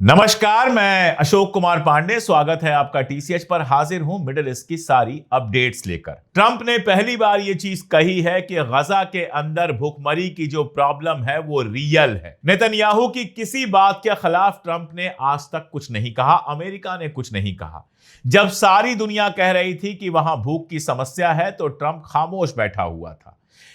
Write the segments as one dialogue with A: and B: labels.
A: नमस्कार, मैं अशोक कुमार पांडे। स्वागत है आपका टीसीएच पर। हाजिर हूं मिडिल ईस्ट की सारी अपडेट्स लेकर। ट्रंप ने पहली बार यह चीज कही है कि गजा के अंदर भुखमरी की जो प्रॉब्लम है वो रियल है। नेतन्याहू की किसी बात के खिलाफ ट्रंप ने आज तक कुछ नहीं कहा, अमेरिका ने कुछ नहीं कहा। जब सारी दुनिया कह रही थी कि वहां भूख की समस्या है तो ट्रंप खामोश बैठा हुआ था।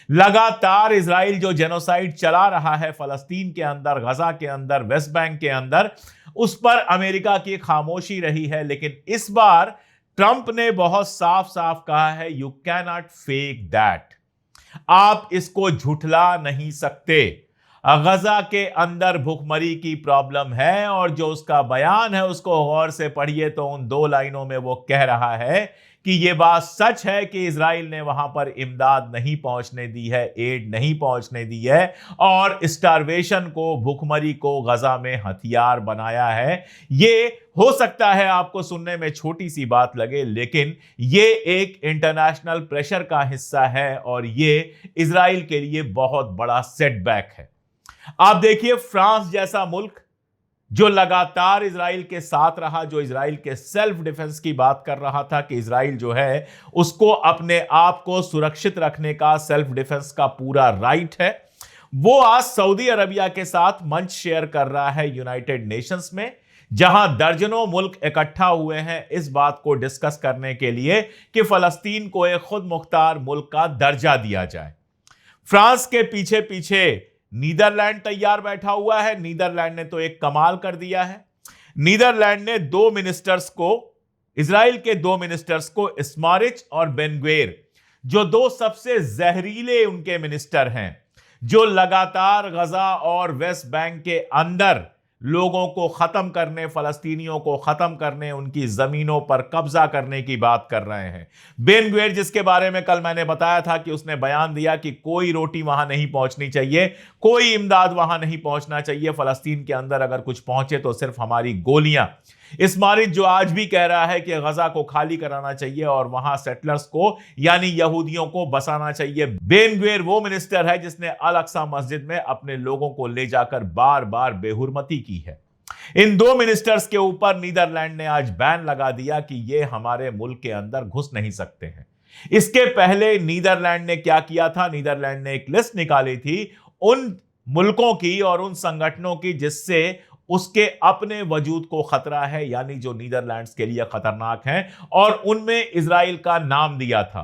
A: लगातार इजराइल जो जेनोसाइड चला रहा है फलस्तीन के अंदर, गजा के अंदर, वेस्ट बैंक के अंदर, उस पर अमेरिका की खामोशी रही है। लेकिन इस बार ट्रंप ने बहुत साफ साफ कहा है, you can not fake that. आप इसको झुठला नहीं सकते। गजा के अंदर भुखमरी की प्रॉब्लम है और जो उसका बयान है उसको गौर से पढ़िए तो उन दो लाइनों में वो कह रहा है कि यह बात सच है कि इजराइल ने वहां पर इमदाद नहीं पहुंचने दी है, एड नहीं पहुंचने दी है और स्टारवेशन को, भुखमरी को गजा में हथियार बनाया है। ये हो सकता है आपको सुनने में छोटी सी बात लगे, लेकिन ये एक इंटरनेशनल प्रेशर का हिस्सा है और ये इजराइल के लिए बहुत बड़ा सेटबैक है। आप देखिए, फ्रांस जैसा मुल्क जो लगातार इजराइल के साथ रहा, जो इजराइल के सेल्फ डिफेंस की बात कर रहा था कि इजराइल जो है उसको अपने आप को सुरक्षित रखने का, सेल्फ डिफेंस का पूरा राइट है, वो आज सऊदी अरबिया के साथ मंच शेयर कर रहा है यूनाइटेड नेशंस में, जहां दर्जनों मुल्क इकट्ठा हुए हैं इस बात को डिस्कस करने के लिए कि फलस्तीन को एक खुद मुख्तार मुल्क का दर्जा दिया जाए। फ्रांस के पीछे पीछे नीदरलैंड तैयार बैठा हुआ है। नीदरलैंड ने तो एक कमाल कर दिया है। नीदरलैंड ने इजराइल के दो मिनिस्टर्स को, स्मोट्रिच और बेन ग्विर, जो दो सबसे जहरीले उनके मिनिस्टर हैं, जो लगातार गजा और वेस्ट बैंक के अंदर लोगों को खत्म करने, फलस्तीनियों को खत्म करने, उनकी जमीनों पर कब्जा करने की बात कर रहे हैं। बेन ग्विर, जिसके बारे में कल मैंने बताया था कि उसने बयान दिया कि कोई रोटी वहां नहीं पहुंचनी चाहिए, कोई इमदाद वहां नहीं पहुंचना चाहिए, फलस्तीन के अंदर अगर कुछ पहुंचे तो सिर्फ हमारी गोलियां। स्मोट्रिच जो आज भी कह रहा है कि गजा को खाली कराना चाहिए और वहां सेटलर्स को, यानी यहूदियों को बसाना चाहिए। बेन ग्विर वो मिनिस्टर है जिसने अल अक्सा मस्जिद में अपने लोगों को ले जाकर बार बार बेहुरमती की है। इन दो मिनिस्टर्स के ऊपर नीदरलैंड ने आज बैन लगा दिया कि ये हमारे मुल्क के अंदर घुस नहीं सकते हैं। इसके पहले नीदरलैंड ने क्या किया था? नीदरलैंड ने एक लिस्ट निकाली थी उन मुल्कों की और उन संगठनों की जिससे उसके अपने वजूद को खतरा है, यानी जो नीदरलैंड्स के लिए खतरनाक हैं, और उनमें इजराइल का नाम दिया था।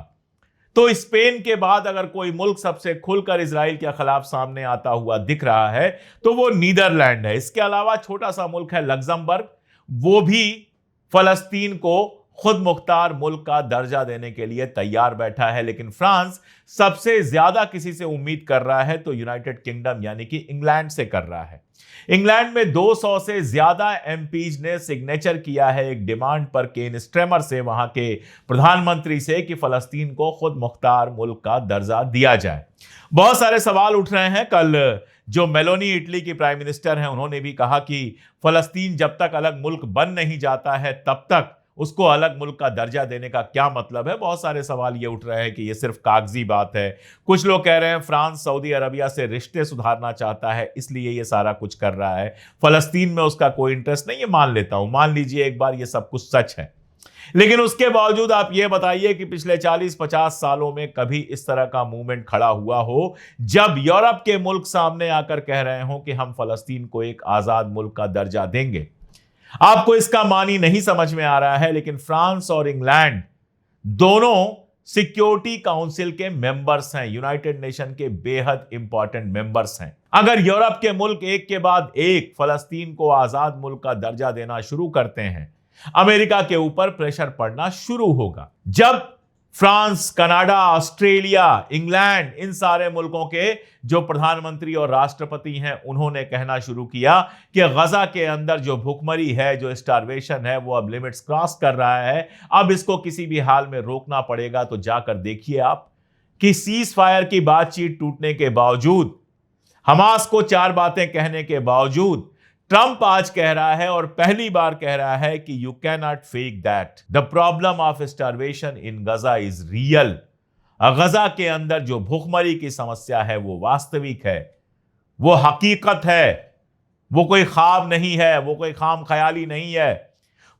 A: तो स्पेन के बाद अगर कोई मुल्क सबसे खुलकर इजराइल के खिलाफ सामने आता हुआ दिख रहा है तो वो नीदरलैंड है। इसके अलावा छोटा सा मुल्क है लग्जमबर्ग, वो भी फलस्तीन को खुद मुख्तार मुल्क का दर्जा देने के लिए तैयार बैठा है। लेकिन फ्रांस सबसे ज्यादा किसी से उम्मीद कर रहा है तो यूनाइटेड किंगडम यानी कि इंग्लैंड से कर रहा है। इंग्लैंड में 200 से ज्यादा एमपीज ने सिग्नेचर किया है एक डिमांड पर केन स्ट्रेमर से, वहां के प्रधानमंत्री से, कि फलस्तीन को खुद मुख्तार मुल्क का दर्जा दिया जाए। बहुत सारे सवाल उठ रहे हैं। कल जो मेलोनी इटली की प्राइम मिनिस्टर हैं, उन्होंने भी कहा कि फलस्तीन जब तक अलग मुल्क बन नहीं जाता है तब तक उसको अलग मुल्क का दर्जा देने का क्या मतलब है। बहुत सारे सवाल ये उठ रहे हैं कि ये सिर्फ कागजी बात है। कुछ लोग कह रहे हैं फ्रांस सऊदी अरबिया से रिश्ते सुधारना चाहता है इसलिए ये सारा कुछ कर रहा है, फलस्तीन में उसका कोई इंटरेस्ट नहीं है। मान लेता हूं, मान लीजिए एक बार ये सब कुछ सच है, लेकिन उसके बावजूद आप ये बताइए कि पिछले 40-50 सालों में कभी इस तरह का मूवमेंट खड़ा हुआ हो जब यूरोप के मुल्क सामने आकर कह रहे हो कि हम फलस्तीन को एक आजाद मुल्क का दर्जा देंगे। आपको इसका मानी नहीं समझ में आ रहा है, लेकिन फ्रांस और इंग्लैंड दोनों सिक्योरिटी काउंसिल के मेंबर्स हैं, यूनाइटेड नेशन के बेहद इंपॉर्टेंट मेंबर्स हैं। अगर यूरोप के मुल्क एक के बाद एक फलस्तीन को आजाद मुल्क का दर्जा देना शुरू करते हैं, अमेरिका के ऊपर प्रेशर पड़ना शुरू होगा। जब फ्रांस, कनाडा, ऑस्ट्रेलिया, इंग्लैंड, इन सारे मुल्कों के जो प्रधानमंत्री और राष्ट्रपति हैं, उन्होंने कहना शुरू किया कि गजा के अंदर जो भुखमरी है, जो स्टारवेशन है, वो अब लिमिट्स क्रॉस कर रहा है, अब इसको किसी भी हाल में रोकना पड़ेगा। तो जाकर देखिए आप कि सीज फायर की बातचीत टूटने के बावजूद, हमास को 4 बातें कहने के बावजूद, ट्रंप आज कह रहा है और पहली बार कह रहा है कि you can not fake that. The problem of starvation in Gaza is real. Gaza के अंदर जो भूखमरी की समस्या है वो वास्तविक है, वो हकीकत है। वो कोई ख्वाब नहीं है, वो कोई खाम ख्याली नहीं है।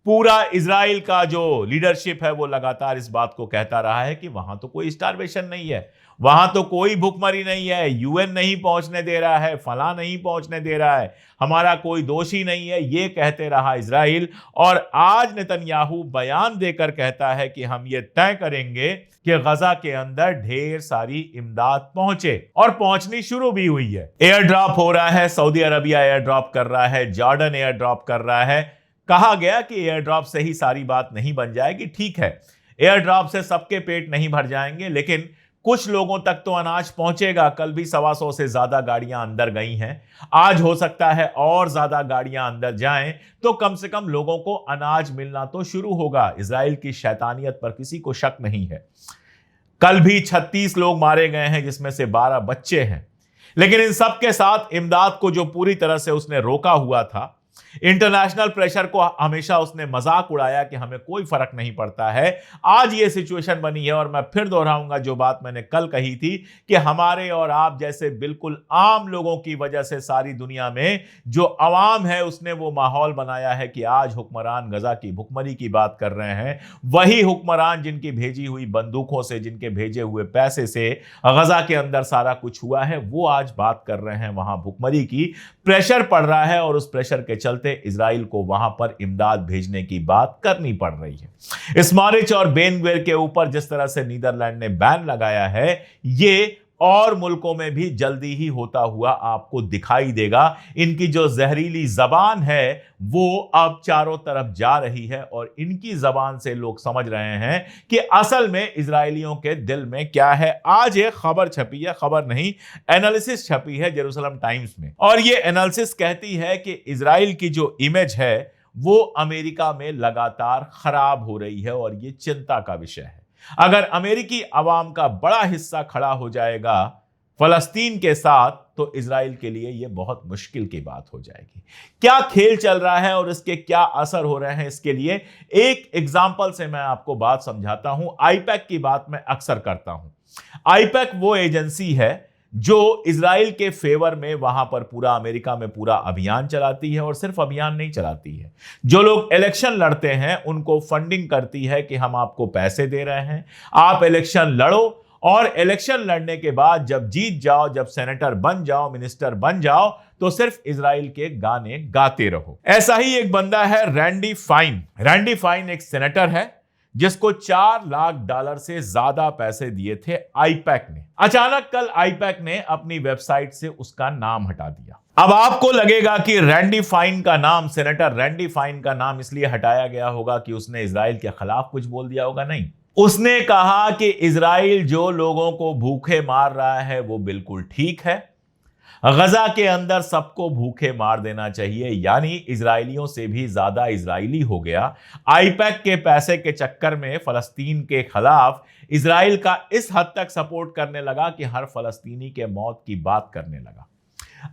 A: पूरा इजराइल का जो लीडरशिप है वो लगातार इस बात को कहता रहा है कि वहां तो कोई स्टारवेशन नहीं है, वहां तो कोई भुखमरी नहीं है, यूएन नहीं पहुंचने दे रहा है, फला नहीं पहुंचने दे रहा है, हमारा कोई दोषी नहीं है, ये कहते रहा इजराइल। और आज नेतन्याहू बयान देकर कहता है कि हम ये तय करेंगे कि गजा के अंदर ढेर सारी इमदाद पहुंचे, और पहुंचनी शुरू भी हुई है। एयर ड्रॉप हो रहा है, सऊदी अरबिया एयर ड्रॉप कर रहा है, जॉर्डन एयर ड्रॉप कर रहा है। कहा गया कि एयर ड्रॉप से ही सारी बात नहीं बन जाएगी, ठीक है, एयर ड्रॉप से सबके पेट नहीं भर जाएंगे, लेकिन कुछ लोगों तक तो अनाज पहुंचेगा। कल भी 125 से ज्यादा गाड़ियां अंदर गई हैं, आज हो सकता है और ज्यादा गाड़ियां अंदर जाएं, तो कम से कम लोगों को अनाज मिलना तो शुरू होगा। इजराइल की शैतानियत पर किसी को शक नहीं है। कल भी 36 लोग मारे गए हैं, जिसमें से 12 बच्चे हैं, लेकिन इन सब के साथ इमदाद को जो पूरी तरह से उसने रोका हुआ था, इंटरनेशनल प्रेशर को हमेशा उसने मजाक उड़ाया कि हमें कोई फर्क नहीं पड़ता है। आज ये सिचुएशन बनी है, और मैं फिर दोहराऊंगा जो बात मैंने कल कही थी कि हमारे और आप जैसे बिल्कुल आम लोगों की वजह से सारी दुनिया में जो अवाम है उसने वो माहौल बनाया है कि आज हुक्मरान गजा की भुखमरी की बात कर रहे हैं। वही हुक्मरान जिनकी भेजी हुई बंदूकों से, जिनके भेजे हुए पैसे से गजा के अंदर सारा कुछ हुआ है, वो आज बात कर रहे हैं वहां भुखमरी की। प्रेशर पड़ रहा है, और उस प्रेशर के चलते इजराइल को वहां पर इमदाद भेजने की बात करनी पड़ रही है। स्मोट्रिच और बेन ग्विर के ऊपर जिस तरह से नीदरलैंड ने बैन लगाया है, ये और मुल्कों में भी जल्दी ही होता हुआ आपको दिखाई देगा। इनकी जो जहरीली जबान है वो अब चारों तरफ जा रही है, और इनकी जबान से लोग समझ रहे हैं कि असल में इजरायलियों के दिल में क्या है। आज एक खबर छपी है, खबर नहीं, एनालिसिस छपी है जेरूसलम टाइम्स में, और ये एनालिसिस कहती है कि इजराइल की जो इमेज है वो अमेरिका में लगातार खराब हो रही है, और ये चिंता का विषय है। अगर अमेरिकी अवाम का बड़ा हिस्सा खड़ा हो जाएगा फलस्तीन के साथ, तो इजराइल के लिए यह बहुत मुश्किल की बात हो जाएगी। क्या खेल चल रहा है और इसके क्या असर हो रहे हैं, इसके लिए एक एग्जाम्पल से मैं आपको बात समझाता हूं। आईपैक की बात मैं अक्सर करता हूं। आईपैक वो एजेंसी है जो इजराइल के फेवर में वहां पर पूरा अमेरिका में पूरा अभियान चलाती है, और सिर्फ अभियान नहीं चलाती है, जो लोग इलेक्शन लड़ते हैं उनको फंडिंग करती है कि हम आपको पैसे दे रहे हैं, आप इलेक्शन लड़ो, और इलेक्शन लड़ने के बाद जब जीत जाओ, जब सेनेटर बन जाओ, मिनिस्टर बन जाओ, तो सिर्फ इजराइल के गाने गाते रहो। ऐसा ही एक बंदा है रैंडी फाइन। रैंडी फाइन एक सेनेटर है जिसको $4 लाख से ज्यादा पैसे दिए थे आईपैक ने। अचानक कल आईपैक ने अपनी वेबसाइट से उसका नाम हटा दिया। अब आपको लगेगा कि रैंडी फाइन का नाम, सेनेटर रैंडी फाइन का नाम इसलिए हटाया गया होगा कि उसने इजराइल के खिलाफ कुछ बोल दिया होगा। नहीं, उसने कहा कि इजराइल जो लोगों को भूखे मार रहा है वो बिल्कुल ठीक है, गजा के अंदर सबको भूखे मार देना चाहिए, यानी इजरायलियों से भी ज्यादा इजरायली हो गया। आईपैक के पैसे के चक्कर में फलस्तीन के खिलाफ इजराइल का इस हद तक सपोर्ट करने लगा कि हर फलस्तीनी के मौत की बात करने लगा।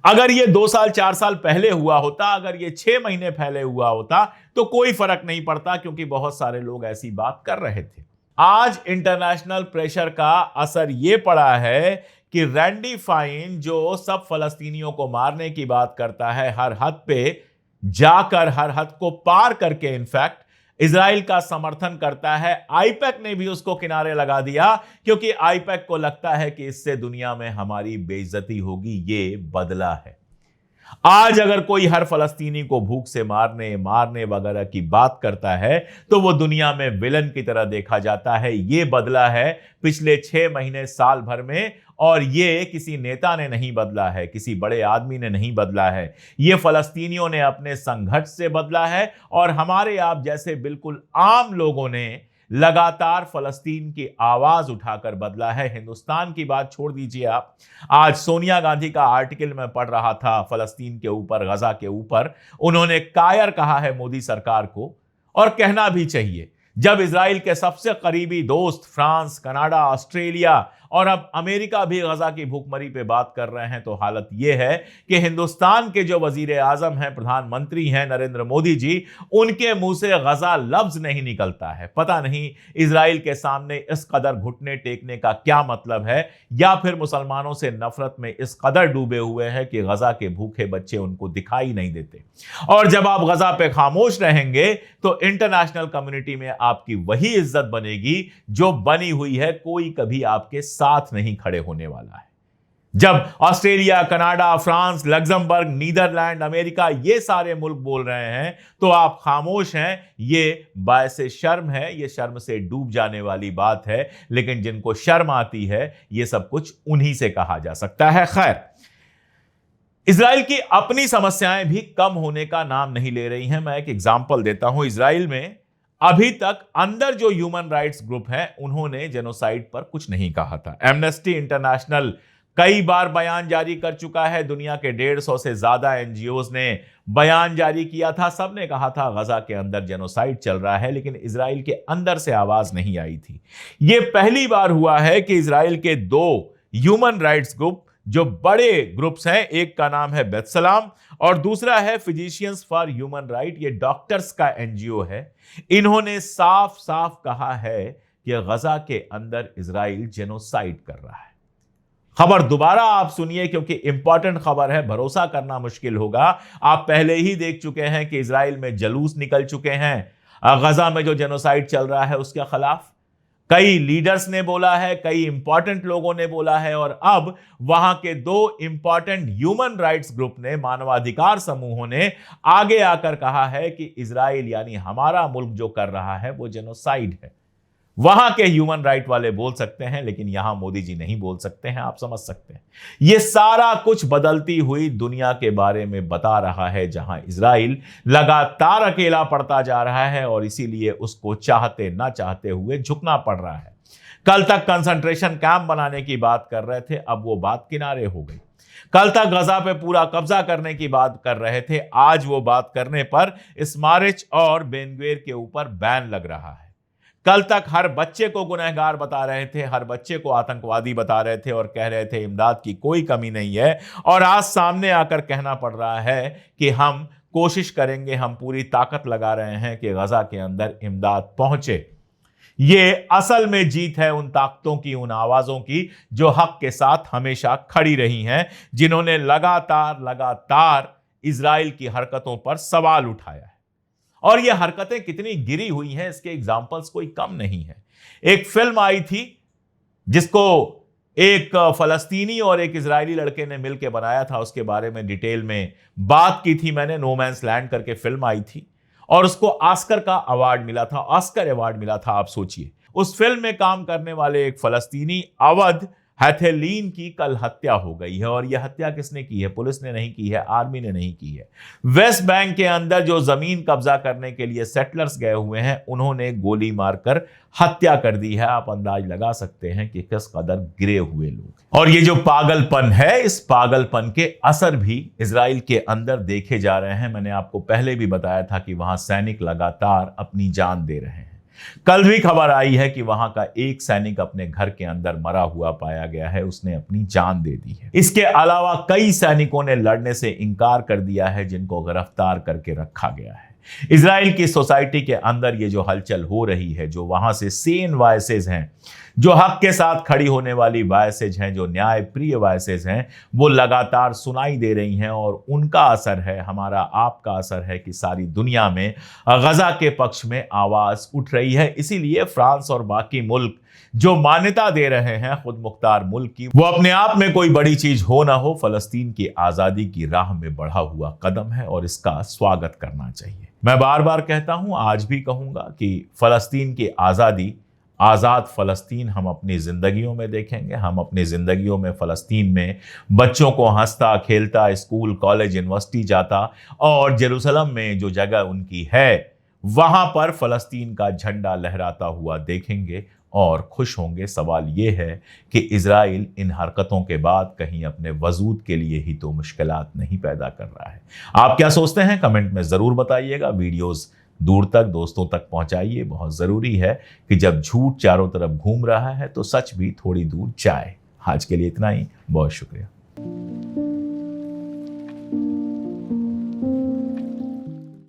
A: अगर ये 2 साल 4 साल पहले हुआ होता, अगर ये 6 महीने पहले हुआ होता, तो कोई फर्क नहीं पड़ता, क्योंकि बहुत सारे लोग ऐसी बात कर रहे थे। आज इंटरनेशनल प्रेशर का असर यह पड़ा है कि रैंडी फाइन जो सब फलस्तीनियों को मारने की बात करता है, हर हद पे जाकर, हर हद को पार करके इनफैक्ट इजराइल का समर्थन करता है। आईपैक ने भी उसको किनारे लगा दिया, क्योंकि आईपैक को लगता है कि इससे दुनिया में हमारी बेइज्जती होगी, ये बदला है। आज अगर कोई हर फलस्तीनी को भूख से मारने वगैरह की बात करता है, तो वो दुनिया में विलन की तरह देखा जाता है। ये बदला है पिछले 6 महीने, साल भर में, और ये किसी नेता ने नहीं बदला है, किसी बड़े आदमी ने नहीं बदला है, ये फलस्तीनियों ने अपने संघर्ष से बदला है, और हमारे आप जैसे बिल्कुल आम लोगों ने लगातार फलस्तीन की आवाज उठाकर बदला है। हिंदुस्तान की बात छोड़ दीजिए आप, आज सोनिया गांधी का आर्टिकल मैं पढ़ रहा था फलस्तीन के ऊपर, गजा के ऊपर, उन्होंने कायर कहा है मोदी सरकार को, और कहना भी चाहिए। जब इजराइल के सबसे करीबी दोस्त फ्रांस, कनाडा, ऑस्ट्रेलिया और अब अमेरिका भी गजा की भूखमरी पे बात कर रहे हैं, तो हालत यह है कि हिंदुस्तान के जो वजीर आजम हैं, प्रधानमंत्री हैं नरेंद्र मोदी जी, उनके मुंह से गजा लफ्ज नहीं निकलता है। पता नहीं इजराइल के सामने इस कदर घुटने टेकने का क्या मतलब है, या फिर मुसलमानों से नफरत में इस कदर डूबे हुए हैं कि गजा के भूखे बच्चे उनको दिखाई नहीं देते। और जब आप गजा पे खामोश रहेंगे तो इंटरनेशनल कम्युनिटी में आपकी वही इज्जत बनेगी जो बनी हुई है, कोई कभी आपके साथ नहीं खड़े होने वाला है। जब Australia, Canada, France, Luxembourg, Netherland, America ये सारे मुल्क बोल रहे हैं तो आप खामोश हैं, ये बायसे शर्म है, ये शर्म से डूब जाने वाली बात है। लेकिन जिनको शर्म आती है ये सब कुछ उन्हीं से कहा जा सकता है। खैर, इजराइल की अपनी समस्याएं भी कम होने का नाम नहीं ले रही हैं। मैं एक एग्जांपल देता हूं। इजराइल में अभी तक अंदर जो ह्यूमन राइट्स ग्रुप हैं, उन्होंने जेनोसाइड पर कुछ नहीं कहा था। एमनेस्टी इंटरनेशनल कई बार बयान जारी कर चुका है। दुनिया के 150 से ज्यादा एनजीओज ने बयान जारी किया था। सबने कहा था गजा के अंदर जेनोसाइड चल रहा है, लेकिन इजराइल के अंदर से आवाज नहीं आई थी। यह पहली बार हुआ है कि इजराइल के 2 ह्यूमन राइट्स ग्रुप, जो बड़े ग्रुप्स हैं, एक का नाम है बेत्सलाम और दूसरा है फिजिशियंस फॉर ह्यूमन राइट, ये डॉक्टर्स का एनजीओ है, इन्होंने साफ साफ कहा है कि गजा के अंदर इजराइल जेनोसाइड कर रहा है। खबर दोबारा आप सुनिए क्योंकि इंपॉर्टेंट खबर है, भरोसा करना मुश्किल होगा। आप पहले ही देख चुके हैं कि इजराइल में जलूस निकल चुके हैं गजा में जो जेनोसाइड चल रहा है उसके खिलाफ। कई लीडर्स ने बोला है, कई इंपॉर्टेंट लोगों ने बोला है, और अब वहां के 2 इंपॉर्टेंट ह्यूमन राइट्स ग्रुप ने, मानवाधिकार समूहों ने आगे आकर कहा है कि इजराइल यानी हमारा मुल्क जो कर रहा है वो जेनोसाइड है। वहां के ह्यूमन राइट वाले बोल सकते हैं, लेकिन यहां मोदी जी नहीं बोल सकते हैं। आप समझ सकते हैं, यह सारा कुछ बदलती हुई दुनिया के बारे में बता रहा है, जहां इजराइल लगातार अकेला पड़ता जा रहा है और इसीलिए उसको चाहते ना चाहते हुए झुकना पड़ रहा है। कल तक कंसंट्रेशन कैंप बनाने की बात कर रहे थे, अब वो बात किनारे हो गई। कल तक गजा पे पूरा कब्जा करने की बात कर रहे थे, आज वो बात करने पर स्मारिच और बेन-गुवियर के ऊपर बैन लग रहा है। कल तक हर बच्चे को गुनहगार बता रहे थे, हर बच्चे को आतंकवादी बता रहे थे और कह रहे थे इमदाद की कोई कमी नहीं है, और आज सामने आकर कहना पड़ रहा है कि हम कोशिश करेंगे, हम पूरी ताकत लगा रहे हैं कि गजा के अंदर इमदाद पहुंचे। ये असल में जीत है उन ताकतों की, उन आवाजों की जो हक के साथ हमेशा खड़ी रही हैं, जिन्होंने लगातार इजराइल की हरकतों पर सवाल उठाया है। और ये हरकतें कितनी गिरी हुई हैं इसके एग्जाम्पल्स कोई कम नहीं है। एक फिल्म आई थी जिसको एक फलस्तीनी और एक इजरायली लड़के ने मिलकर बनाया था, उसके बारे में डिटेल में बात की थी मैंने। नो मैंस लैंड करके फिल्म आई थी और उसको ऑस्कर का अवार्ड मिला था, ऑस्कर अवार्ड मिला था। आप सोचिए, उस फिल्म में काम करने वाले एक फलस्तीनी अवध हैथेलीन की कल हत्या हो गई है। और यह हत्या किसने की है? पुलिस ने नहीं की है, आर्मी ने नहीं की है। वेस्ट बैंक के अंदर जो जमीन कब्जा करने के लिए सेटलर्स गए हुए हैं, उन्होंने गोली मारकर हत्या कर दी है। आप अंदाज लगा सकते हैं कि किस कदर गिरे हुए लोग। और ये जो पागलपन है, इस पागलपन के असर भी इजराइल के अंदर देखे जा रहे हैं। मैंने आपको पहले भी बताया था कि वहां सैनिक लगातार अपनी जान दे रहे हैं। कल भी खबर आई है कि वहां का एक सैनिक अपने घर के अंदर मरा हुआ पाया गया है, उसने अपनी जान दे दी है। इसके अलावा कई सैनिकों ने लड़ने से इनकार कर दिया है, जिनको गिरफ्तार करके रखा गया है। इजराइल की सोसाइटी के अंदर ये जो हलचल हो रही है, जो वहां से सेन वॉइसेज हैं, जो हक के साथ खड़ी होने वाली वॉइसेज हैं, जो न्याय प्रिय वॉइसेज हैं, वो लगातार सुनाई दे रही हैं। और उनका असर है, हमारा आपका असर है कि सारी दुनिया में गजा के पक्ष में आवाज उठ रही है। इसीलिए फ्रांस और बाकी मुल्क जो मान्यता दे रहे हैं खुद मुख्तार मुल्क की, वो अपने आप में कोई बड़ी चीज हो ना हो, फलस्तीन की आजादी की राह में बढ़ा हुआ कदम है और इसका स्वागत करना चाहिए। मैं बार बार कहता हूं, आज भी कहूंगा कि फलस्तीन की आजादी, आज़ाद फ़लस्तीन हम अपनी ज़िंदगियों में देखेंगे। हम अपनी ज़िंदगियों में फ़लस्तीन में बच्चों को हंसता खेलता, स्कूल कॉलेज यूनिवर्सिटी जाता, और जेरूसलम में जो जगह उनकी है वहाँ पर फ़लस्तीन का झंडा लहराता हुआ देखेंगे और खुश होंगे। सवाल ये है कि इजराइल इन हरकतों के बाद कहीं अपने वजूद के लिए ही तो मुश्किलात नहीं पैदा कर रहा है। आप क्या सोचते हैं? कमेंट में ज़रूर बताइएगा। वीडियोज़ दूर तक, दोस्तों तक पहुंचाइए। बहुत ज़रूरी है कि जब झूठ चारों तरफ घूम रहा है तो सच भी थोड़ी दूर जाए। आज के लिए इतना ही, बहुत शुक्रिया।